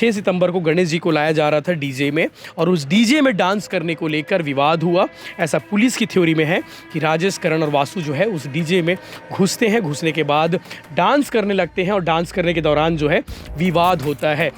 6 सितंबर को गणेश जी को लाया जा रहा था डीजे में, और उस डीजे में डांस करने को लेकर विवाद हुआ। ऐसा पुलिस की थ्योरी में है कि राजेश, करण और वासु जो है उस डीजे में घुसते हैं, घुसने के बाद डांस करने लगते हैं और डांस करने के दौरान जो है विवाद होता है।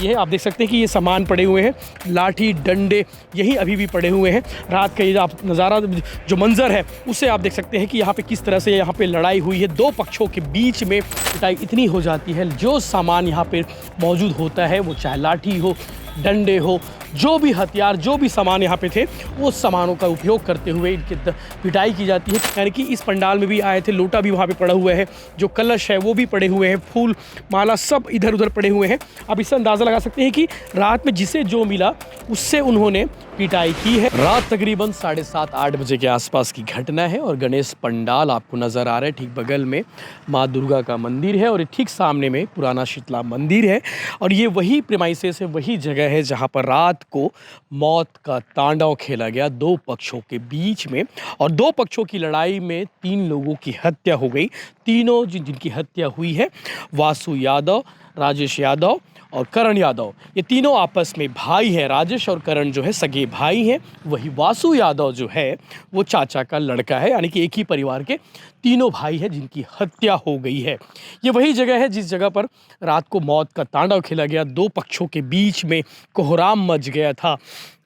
ये आप देख सकते हैं कि ये सामान पड़े हुए हैं, लाठी डंडे यही अभी भी पड़े हुए हैं। रात का ये आप नज़ारा जो मंजर है उससे आप देख सकते हैं कि यहाँ पे किस तरह से यहाँ पे लड़ाई हुई है। दो पक्षों के बीच में पिटाई इतनी हो जाती है, जो सामान यहाँ पे मौजूद होता है वो चाहे लाठी हो, डंडे हो, जो भी हथियार, जो भी सामान यहाँ पे थे, वो सामानों का उपयोग करते हुए इनकी पिटाई की जाती है। यानी कि इस पंडाल में भी आए थे, लोटा भी वहाँ पे पड़ा हुआ है, जो कलश है वो भी पड़े हुए हैं, फूल माला सब इधर उधर पड़े हुए हैं। अब इससे अंदाज़ा लगा सकते हैं कि रात में जिसे जो मिला उससे उन्होंने पिटाई की है। रात तकरीबन 7:30-8 बजे के आसपास की घटना है और गणेश पंडाल आपको नज़र आ रहा है। ठीक बगल में माँ दुर्गा का मंदिर है और ठीक सामने में पुराना शीतला मंदिर है, और ये वही प्रेमाइसेस है, वही जगह है जहाँ पर रात को मौत का तांडव खेला गया दो पक्षों के बीच में। और दो पक्षों की लड़ाई में 3 लोगों की हत्या हो गई। तीनों जिनकी हत्या हुई है, वासु यादव, राजेश यादव और करण यादव, ये तीनों आपस में भाई हैं। राजेश और करण जो है सगे भाई हैं। वही वासु यादव जो है वो चाचा का लड़का है, यानी कि एक ही परिवार के तीनों भाई हैं जिनकी हत्या हो गई है। ये वही जगह है जिस जगह पर रात को मौत का तांडव खेला गया, दो पक्षों के बीच में कोहराम मच गया था।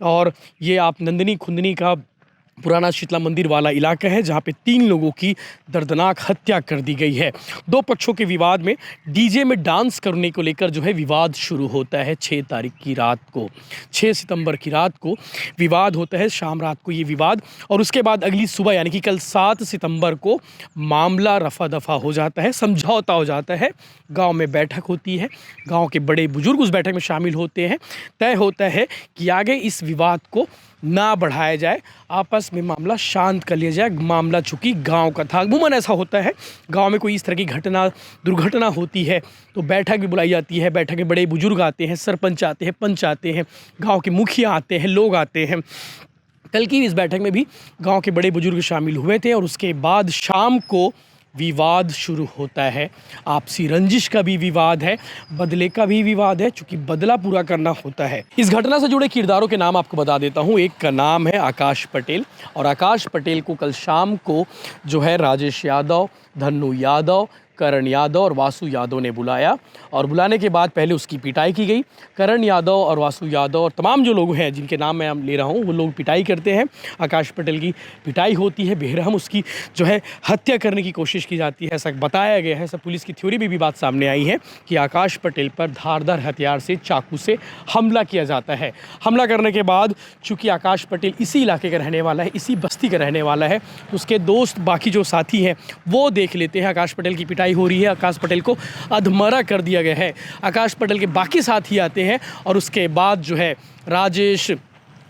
और ये आप नंदिनी खुंदनी का पुराना शीतला मंदिर वाला इलाका है जहाँ पे 3 लोगों की दर्दनाक हत्या कर दी गई है। दो पक्षों के विवाद में डीजे में डांस करने को लेकर जो है विवाद शुरू होता है 6 तारीख की रात को, 6 सितंबर की रात को विवाद होता है, शाम रात को ये विवाद। और उसके बाद अगली सुबह यानी कि कल 7 सितंबर को मामला रफा दफा हो जाता है, समझौता हो जाता है। गाँव में बैठक होती है, गाँव के बड़े बुजुर्ग उस बैठक में शामिल होते हैं। तय होता है कि आगे इस विवाद को ना बढ़ाया जाए, आपस में मामला शांत कर लिया जाए। मामला चूँकि गांव का था, अमूमन ऐसा होता है गांव में कोई इस तरह की दुर्घटना होती है तो बैठक भी बुलाई जाती है। बैठक में बड़े बुजुर्ग आते हैं, सरपंच आते हैं, पंच आते हैं, गांव के मुखिया आते हैं, लोग आते हैं। कल की इस बैठक में भी गांव के बड़े बुजुर्ग शामिल हुए थे। और उसके बाद शाम को विवाद शुरू होता है। आपसी रंजिश का भी विवाद है, बदले का भी विवाद है, चूँकि बदला पूरा करना होता है। इस घटना से जुड़े किरदारों के नाम आपको बता देता हूँ। एक का नाम है आकाश पटेल, और आकाश पटेल को कल शाम को जो है राजेश यादव, धन्नू यादव, करण यादव और वासु यादव ने बुलाया, और बुलाने के बाद पहले उसकी पिटाई की गई। करण यादव और वासु यादव और तमाम जो लोग हैं जिनके नाम मैं ले रहा हूँ वो लोग पिटाई करते हैं। आकाश पटेल की पिटाई होती है, बेरहम उसकी जो है हत्या करने की कोशिश की जाती है, ऐसा बताया गया है। ऐसा पुलिस की थ्योरी में भी बात सामने आई है कि आकाश पटेल पर धारदार हथियार से, चाकू से हमला किया जाता है। हमला करने के बाद चूँकि आकाश पटेल इसी इलाके का रहने वाला है, इसी बस्ती का रहने वाला है, उसके दोस्त बाकी जो साथी हैं वो देख लेते हैं आकाश पटेल की हो रही है, आकाश पटेल को अधमरा कर दिया गया है। आकाश पटेल के बाकी साथी आते हैं और उसके बाद जो है राजेश,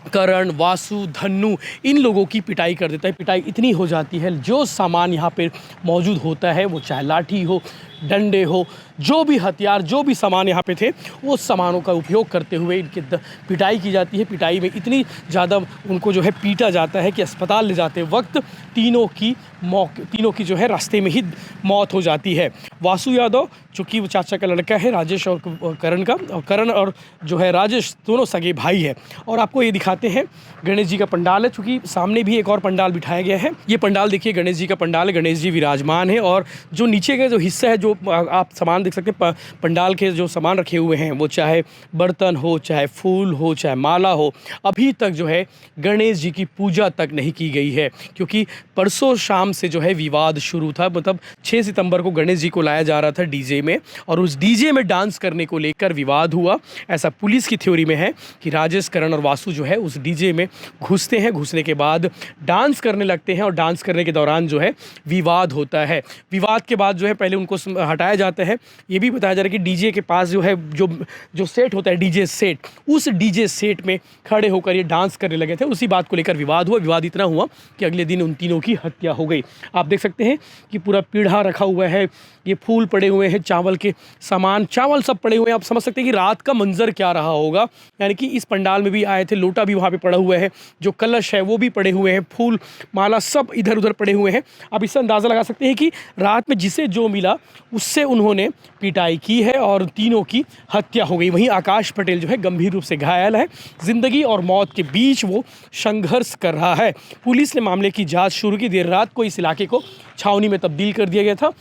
करण, वासु, धन्नू इन लोगों की पिटाई कर देता है। पिटाई इतनी हो जाती है, जो सामान यहाँ पे मौजूद होता है वो चाहे लाठी हो, डंडे हो, जो भी हथियार, जो भी सामान यहाँ पे थे, वो सामानों का उपयोग करते हुए इनकी पिटाई की जाती है। पिटाई में इतनी ज़्यादा उनको जो है पीटा जाता है कि अस्पताल ले जाते वक्त तीनों की जो है रास्ते में ही मौत हो जाती है। वासु यादव चूँकि वो चाचा का लड़का है, राजेश और करण का, और करण और जो है राजेश दोनों सगे भाई है। और आपको ये दिखाते हैं गणेश जी का पंडाल है, चूँकि सामने भी एक और पंडाल बिठाया गया है। ये पंडाल देखिए गणेश जी का पंडाल है, गणेश जी विराजमान है। और जो नीचे का जो हिस्सा है, जो आप सामान देख सकते हैं, पंडाल के जो सामान रखे हुए हैं वो चाहे बर्तन हो, चाहे फूल हो, चाहे माला हो, अभी तक जो है गणेश जी की पूजा तक नहीं की गई है, क्योंकि परसों शाम से जो है विवाद शुरू था। मतलब 6 सितंबर को गणेश जी को लाया जा रहा था डीजे में, और उस डीजे में डांस करने को लेकर विवाद हुआ। ऐसा पुलिस की थ्योरी में है कि राजेश, करण और वासु जो है उस डीजे में घुसते हैं, घुसने के बाद डांस करने लगते हैं, और डांस करने के दौरान जो है विवाद होता है। विवाद के बाद जो है पहले उनको हटाया जाता है। ये भी बताया जा रहा है कि डीजे के पास जो है जो सेट होता है, डीजे सेट, उस डीजे सेट में खड़े होकर ये डांस करने लगे थे। उसी बात को लेकर विवाद हुआ। विवाद इतना हुआ कि अगले दिन उन तीनों की हत्या हो गई। आप देख सकते हैं कि पूरा पीढ़ा रखा हुआ है, ये फूल पड़े हुए हैं, चावल के सामान, चावल सब पड़े हुए हैं। आप समझ सकते हैं कि रात का मंजर क्या रहा होगा। यानी कि इस पंडाल में भी आए थे, लोटा भी वहाँ पे पड़ा हुआ है, जो कलश है वो भी पड़े हुए हैं, फूल माला सब इधर उधर पड़े हुए हैं। आप इससे अंदाज़ा लगा सकते हैं कि रात में जिसे जो मिला उससे उन्होंने पिटाई की है और तीनों की हत्या हो गई। वहीं आकाश पटेल जो है गंभीर रूप से घायल है। ज़िंदगी और मौत के बीच वो संघर्ष कर रहा है। पुलिस ने मामले की जांच शुरू की। देर रात को इस इलाके को छावनी में तब्दील कर दिया गया था।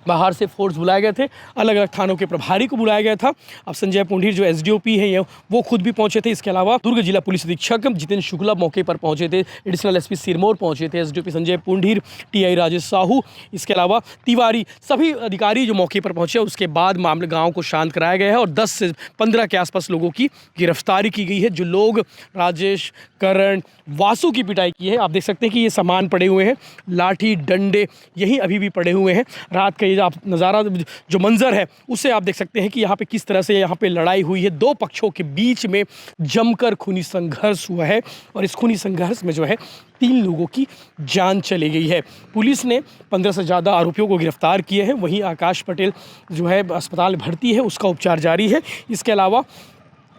बाहर से फोर्स बुलाए गए थे, अलग अलग थानों के प्रभारी को बुलाया गया था। अब संजय पुंडीर जो एसडीओपी है ये वो खुद भी पहुंचे थे। इसके अलावा दुर्ग जिला पुलिस अधीक्षक जितेंद्र शुक्ला मौके पर पहुंचे थे, एडिशनल एसपी सिरमौर पहुंचे थे, एसडीओपी संजय पुंडीर, टीआई राजेश साहू, इसके अलावा तिवारी, सभी अधिकारी जो मौके पर पहुंचे। उसके बाद मामले गाँव को शांत कराया गया है और 10 से 15 के आसपास लोगों की गिरफ्तारी की गई है। जो लोग राजेश, करण, वासु की पिटाई की है, आप देख सकते हैं कि ये सामान पड़े हुए हैं, लाठी डंडे यही अभी भी पड़े हुए हैं। रात का ये आप नज़ारा जो मंजर है उससे आप देख सकते हैं कि यहाँ पे किस तरह से यहाँ पे लड़ाई हुई है। दो पक्षों के बीच में जमकर खूनी संघर्ष हुआ है और इस खूनी संघर्ष में जो है 3 लोगों की जान चली गई है। पुलिस ने 15 से ज़्यादा आरोपियों को गिरफ्तार किए हैं। वहीं आकाश पटेल जो है अस्पताल में भर्ती है, उसका उपचार जारी है। इसके अलावा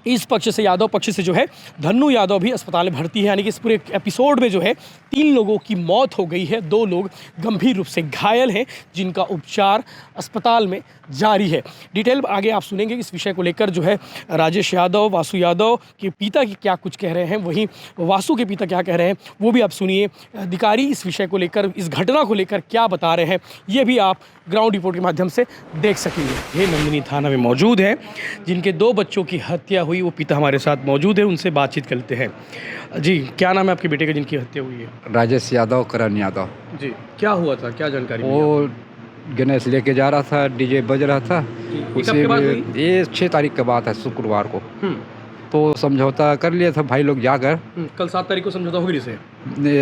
इस पक्ष से यादव पक्ष से जो है धन्नू यादव भी अस्पताल में भर्ती है। यानी कि इस पूरे एपिसोड में जो है 3 लोगों की मौत हो गई है, 2 लोग गंभीर रूप से घायल हैं जिनका उपचार अस्पताल में जारी है। डिटेल आगे आप सुनेंगे इस विषय को लेकर जो है राजेश यादव, वासु यादव के पिता की क्या कुछ कह रहे हैं, वहीं वासु के पिता क्या कह रहे हैं वो भी आप सुनिए। अधिकारी इस विषय को लेकर, इस घटना को लेकर क्या बता रहे हैं ये भी आप ग्राउंड रिपोर्ट के माध्यम से देख सकेंगे। ये नंदिनी थाना में मौजूद है, जिनके 2 बच्चों की हत्या हुई, वो पिता हमारे साथ मौजूद है, उनसे बातचीत करते हैं। जी, क्या नाम है आपके बेटे का जिनकी हत्या हुई है? राजेश यादव, करण यादव। जी, क्या हुआ था, क्या जानकारी मिली? वो गणेश लेके जा रहा था, डीजे बज रहा था। उसी ये 6 तारीख की बात है, शुक्रवार को। तो समझौता कर लिया था भाई लोग जाकर। कल 7 तारीख को समझौता हो गई से?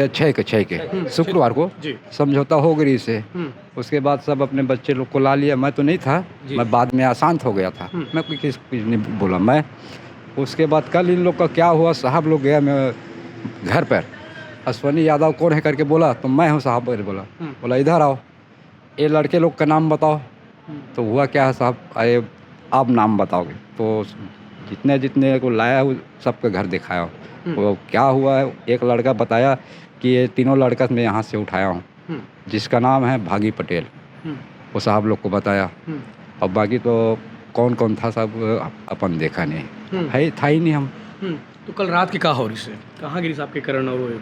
6 के शुक्रवार को समझौता हो गई से। उसके बाद सब अपने बच्चे लोग को ला लिया। मैं तो नहीं था, मैं बाद में अशांत हो गया था, मैं कुछ नहीं बोला मैं। उसके बाद कल इन लोग का क्या हुआ, साहब लोग गया मैं घर पर, अश्वनी यादव कौन है करके बोला, तो मैं हूँ साहब। बोला इधर आओ, ये लड़के लोग का नाम बताओ। तो हुआ क्या है साहब, अरे आप नाम बताओगे? तो जितने जितने को लाया वो सबके घर दिखाया। वो क्या हुआ है, एक लड़का बताया कि ये 3 लड़का मैं यहाँ से उठाया हूँ, जिसका नाम है भागी पटेल। वो साहब लोग को बताया। और बाकी तो कौन कौन था सब अपन देखा नहीं है, था ही नहीं हम। तो कल रात की कहाँ हो रही से, कहाँ गिरी साहब के करण और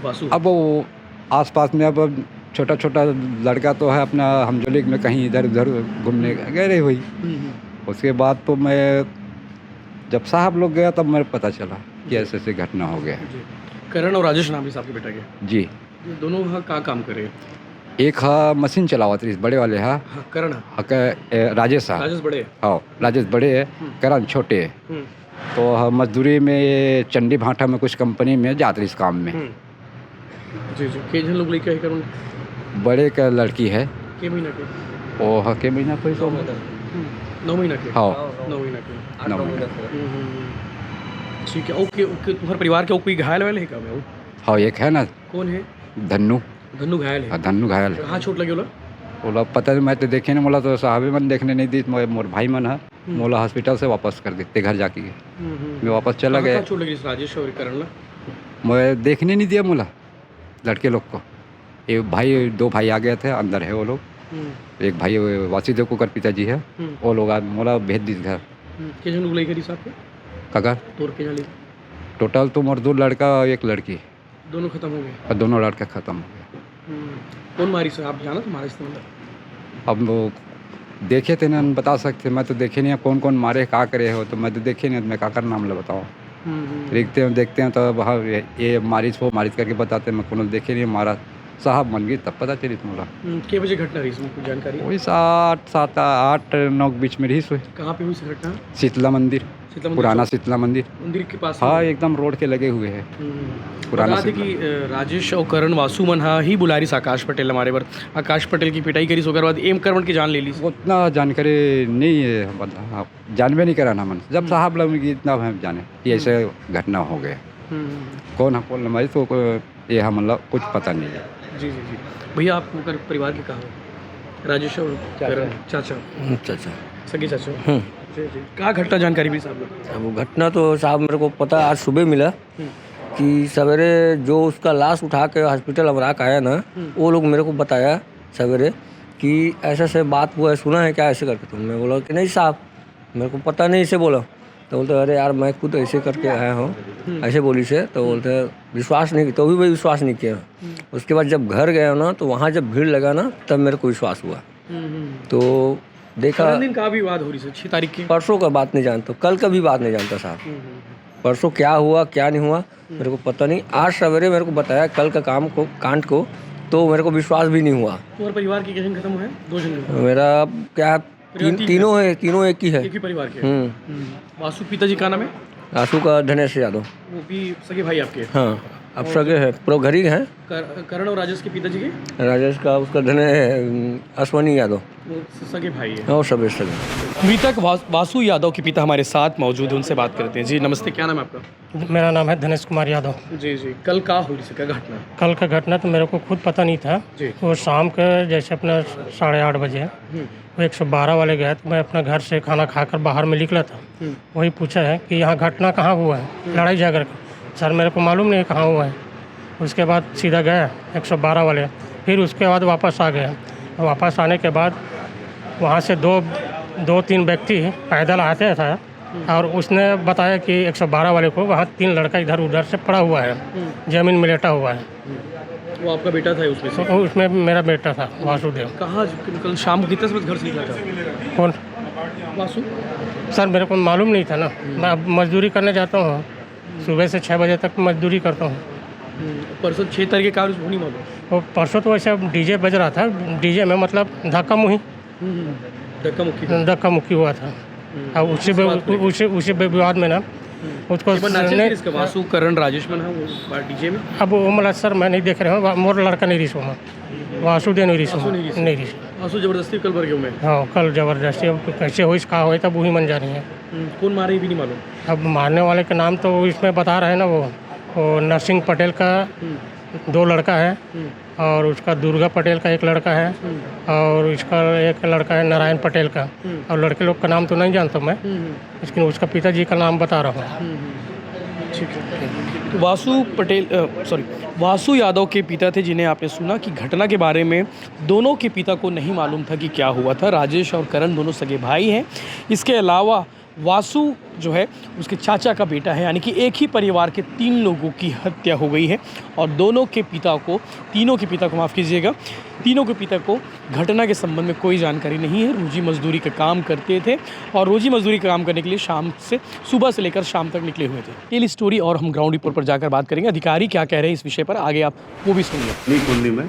वासु? अब वो आसपास में, अब छोटा छोटा लड़का तो है अपना हमजोली में कहीं इधर उधर घूमने गए हुई। उसके बाद तो मैं जब साहब लोग गया तब मेरे पता चला कि ऐसे ऐसे घटना हो गया। करण और राजेश नाम है साहब के बेटा के? जी। दोनों क्या काम करे? एक हा मशीन चलावत रही, बड़े वाले हा करण, राजेश बड़े। हाँ, राजेश बड़े है, करण छोटे है। तो मजदूरी में चंडी भाटा में कुछ कंपनी में जाते रही इस काम में। जी जी। के जन लोग लेके आए करण? बड़े का लड़की है के महीना के? ओ के महीना कोई 9 महीना के? हाँ 9 महीना के। ठीक है, ओके ओके। तुम्हारे परिवार के कोई घायल वाले है क्या? हाँ, एक है ना। कौन है? धन्नू। धन्नू घायल है? धन्नू घायल है। कहाँ चोट लगी बोला? बोला पता नहीं, मैं तो देखे नहीं। बोला तो साहब मन देखने नहीं दी, मोर भाई मन है। मोला हॉस्पिटल से वापस कर देते घर जाके। मैं वापस चला गया। चोट लगी राजेश और करण? मैं देखने नहीं दिया मोला लड़के लोग को। ये भाई 2 भाई आ गए थे, अंदर है वो लोग। एक भाई वासुदेव को कर पिताजी है, वो लोग मोला भेज दी घर। टोटल तो मोर 2 लड़का 1 लड़की, दोनों खत्म हो गए? और दोनों लड़का खत्म हो गए। कौन मारी से आप जाना? तुम्हारा इस्तेमाल अब वो देखे थे ना, बता सकते। मैं तो देखे नहीं कौन कौन मारे, क्या करे हो। तो मैं तो देखे नहीं, मैं क्या कर नाम ले बताओ। देखते हैं तो वहाँ ये मारिश वो मारिश करके बताते। मैं कौन देखे नहीं, मारा साहब मन गई तब पता चली तुम्हारा। कितने बजे घटना रही, इसमें कुछ जानकारी? वही 7-8-9 के बीच में रही हुई। कहाँ पे हुई घटना? शीतला मंदिर, पुराना शीतला मंदिर के पास? हाँ, एकदम रोड के लगे हुए है पुराना। कि राजेश और करण वासु मन ही बुला रही आकाश पटेल हमारे पर, आकाश पटेल की पिटाई करी सोकर बाद एम करवण की जान ले ली। उतना जानकारी नहीं है, जानवे नहीं करा ना मन। जब साहब लोग इतना हम जाने कि ऐसे घटना हो गया। कौन है कौन हमारी तो ये हम मतलब कुछ पता नहीं है। जी जी जी। भैया आप परिवार के कहाँ? राजेश और करण चाचा? चाचा, सगे चाचा। जी जी। क्या घटना जानकारी भी साहब? वो घटना तो साहब मेरे को पता आज सुबह मिला कि सवेरे जो उसका लाश उठा के हॉस्पिटल अमराक आया ना, वो लोग मेरे को बताया सवेरे कि ऐसा से बात हुआ है, सुना है क्या ऐसे करके? तो मैं बोला कि नहीं साहब, मेरे को पता नहीं, इसे बोला। तो बोलते अरे यार मैं खुद ऐसे करके आया हूँ, ऐसे बोली से। तो बोलते विश्वास नहीं, तो भी विश्वास नहीं किया। उसके बाद जब घर गया ना, तो वहाँ जब भीड़ लगा ना, तब मेरे को विश्वास हुआ। तो देखा, दिन का भी विवाद हो रही है 6 तारीख की। परसों का बात नहीं जानता, कल का भी बात नहीं जानता साहब। परसों क्या हुआ क्या नहीं हुआ मेरे को पता नहीं। आज सवेरे मेरे को बताया कल का कांड को, तो मेरे को विश्वास भी नहीं हुआ। तुम्हारे परिवार की जंग खत्म हुआ है? 2 जंग मेरा क्या तीनों है, तीनों एक ही है। एक ही परिवार के। वासु पिताजी का नाम है? आंसू का धनेश यादव। वो भी सगे भाई आपके? हाँ, अब सगे है, पूरा घर ही है। करण और राजेश के पिताजी के? राजेश का उसका अश्वनी यादव, वो सगे भाई है। और सब सगे। मृतक वासु यादव के पिता हमारे साथ मौजूद हैं, उनसे बात करते हैं। जी नमस्ते, क्या नाम है आपका? मेरा नाम है धनेश कुमार यादव। जी जी, कल का हुई थी क्या घटना? कल का घटना तो मेरे को खुद पता नहीं था। जी। वो शाम के जैसे अपना 8:30 बजे वो 112 वाले गए, तो मैं अपना घर से खाना खाकर बाहर में निकला था। वही पूछा है कि यहाँ घटना कहाँ हुआ है, लड़ाई झगड़ का। सर मेरे को मालूम नहीं कहाँ हुआ है। उसके बाद सीधा गया 112 वाले, फिर उसके बाद वापस आ गया। वापस आने के बाद वहाँ से दो तीन व्यक्ति पैदल आते था, और उसने बताया कि 112 वाले को वहाँ 3 लड़का इधर उधर से पड़ा हुआ है, ज़मीन में लेटा हुआ है। वो आपका बेटा था उसमें से? उसमें मेरा बेटा था वासुदेव। कहाँ कल शाम को कितने बजे घर से निकला था? कौन? वासु? सर मेरे को मालूम नहीं था ना, मैं अब मजदूरी करने जाता हूँ, सुबह से 6 बजे तक मजदूरी करता हूँ। परसों 6 तारीख के कारण वो नहीं मालूम? वो परसों तो वैसे डीजे बज रहा था, डीजे में मतलब धक्का मुक्की हुआ था। अब उसी विवाद में ना उसको वासु करण राजेश में ना वो डीजे में। अब वो मतलब सर मैं नहीं देख रहा हूँ, मोर लड़का नहीं रिस वहाँ, वासुदेव नहीं रिस नहीं रिस। वासु जबरदस्ती कल भर गए मैं। हाँ कल जबरदस्ती, अब कैसे हुई कहा हुई तब वही मन जा रही है। कौन मारे भी नहीं मालूम? अब मारने वाले का नाम तो इसमें बता रहे हैं ना, वो नरसिंह पटेल का 2 लड़का है, और उसका दुर्गा पटेल का 1 लड़का है, और इसका 1 लड़का है नारायण पटेल का। और लड़के लोग का नाम तो नहीं जानता मैं, लेकिन उसका पिताजी का नाम बता रहा हूँ। ठीक है। तो वासु यादव के पिता थे, जिन्हें आपने सुना कि घटना के बारे में दोनों के पिता को नहीं मालूम था कि क्या हुआ था। राजेश और करण दोनों सगे भाई हैं। इसके अलावा वासु जो है उसके चाचा का बेटा है, यानी कि एक ही परिवार के 3 लोगों की हत्या हो गई है। और तीनों के पिता को माफ़ कीजिएगा, तीनों के पिता को घटना के संबंध में कोई जानकारी नहीं है। रोजी मजदूरी का काम करते थे, और रोजी मजदूरी का काम करने के लिए सुबह से लेकर शाम तक निकले हुए थे। टेल स्टोरी और हम ग्राउंड रिपोर्ट पर जाकर बात करेंगे। अधिकारी क्या कह रहे हैं इस विषय पर, आगे आप वो भी सुनिए। कुंडली में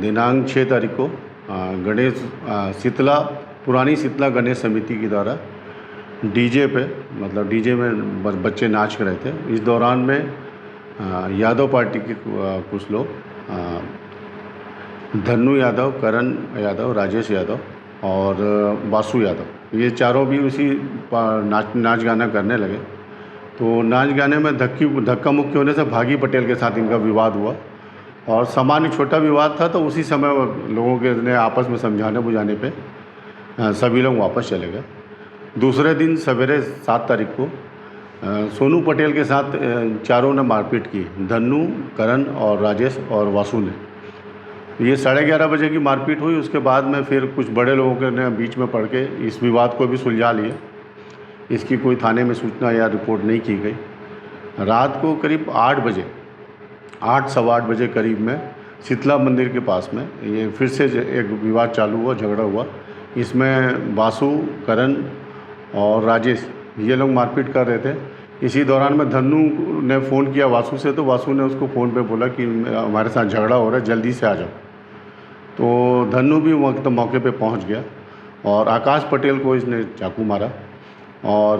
दिनांक 6 तारीख को गणेश पुरानी शीतला गणेश समिति के द्वारा डीजे पे, मतलब डीजे में बच्चे नाच रहे थे। इस दौरान में यादव पार्टी के कुछ लोग, धन्नू यादव, करण यादव, राजेश यादव और वासु यादव, ये चारों भी उसी नाच गाना करने लगे। तो नाच गाने में धक्का मुक्की होने से भागी पटेल के साथ इनका विवाद हुआ, और सामान्य छोटा विवाद था। तो उसी समय लोगों के ने आपस में समझाने बुझाने पे सभी लोग वापस चले गए। दूसरे दिन सवेरे 7 तारीख को सोनू पटेल के साथ चारों ने मारपीट की, धन्नू, करण और राजेश और वासु ने। ये 11:30 बजे की मारपीट हुई। उसके बाद में फिर कुछ बड़े लोगों के ने बीच में पड़ के इस विवाद को भी सुलझा लिया। इसकी कोई थाने में सूचना या रिपोर्ट नहीं की गई। रात को करीब 8 बजे, 8-8:15 बजे करीब में शीतला मंदिर के पास में ये फिर से एक विवाद चालू हुआ, झगड़ा हुआ। इसमें वासु, करण और राजेश ये लोग मारपीट कर रहे थे। इसी दौरान में धन्नू ने फ़ोन किया वासु से, तो वासु ने उसको फ़ोन पे बोला कि हमारे साथ झगड़ा हो रहा है, जल्दी से आ जाओ। तो धन्नू भी मौके पे पहुंच गया, और आकाश पटेल को इसने चाकू मारा, और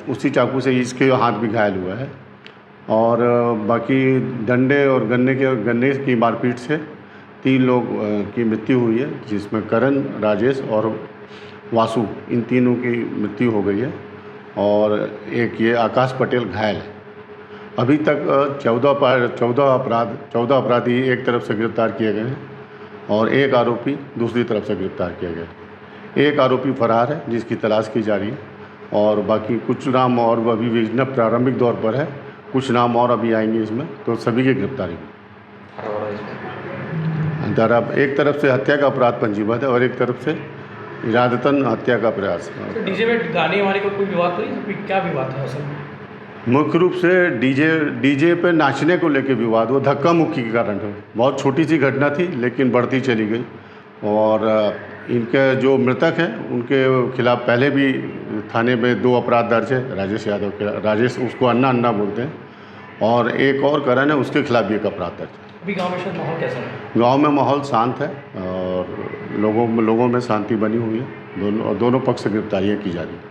उसी चाकू से इसके हाथ भी घायल हुआ है। और बाकी डंडे और गन्ने की मारपीट से 3 लोग की मृत्यु हुई है, जिसमें करण, राजेश और वासु, इन तीनों की मृत्यु हो गई है, और एक ये आकाश पटेल घायल है। अभी तक 14 अपराधी एक तरफ से गिरफ्तार किए गए हैं, और 1 आरोपी दूसरी तरफ से गिरफ्तार किया गया है। 1 आरोपी फरार है, जिसकी तलाश की जा रही है, और बाकी कुछ नाम और अभी विवेचना प्रारंभिक दौर पर है, कुछ नाम और अभी आएंगे इसमें, तो सभी की गिरफ्तारी। एक तरफ से हत्या का अपराध पंजीबद्ध है और एक तरफ से इरादतन हत्या का प्रयास। तो डीजे में गाने वाने का कोई विवाद तो नहीं, तो क्या विवाद है असल में? मुख्य रूप से डीजे पे नाचने को लेके विवाद, वो धक्का मुक्की के कारण है। बहुत छोटी सी घटना थी लेकिन बढ़ती चली गई और इनके जो मृतक हैं उनके खिलाफ पहले भी थाने में 2 अपराध दर्ज है। राजेश यादव के, राजेश उसको अन्ना अन्ना बोलते हैं, और एक और करण है, उसके खिलाफ भी एक अपराध दर्ज है। अभी गांव में शायद माहौल कैसा है? गांव में माहौल शांत है और लोगों में शांति बनी हुई है। दोनों पक्ष से गिरफ्तारियाँ की जा रही हैं।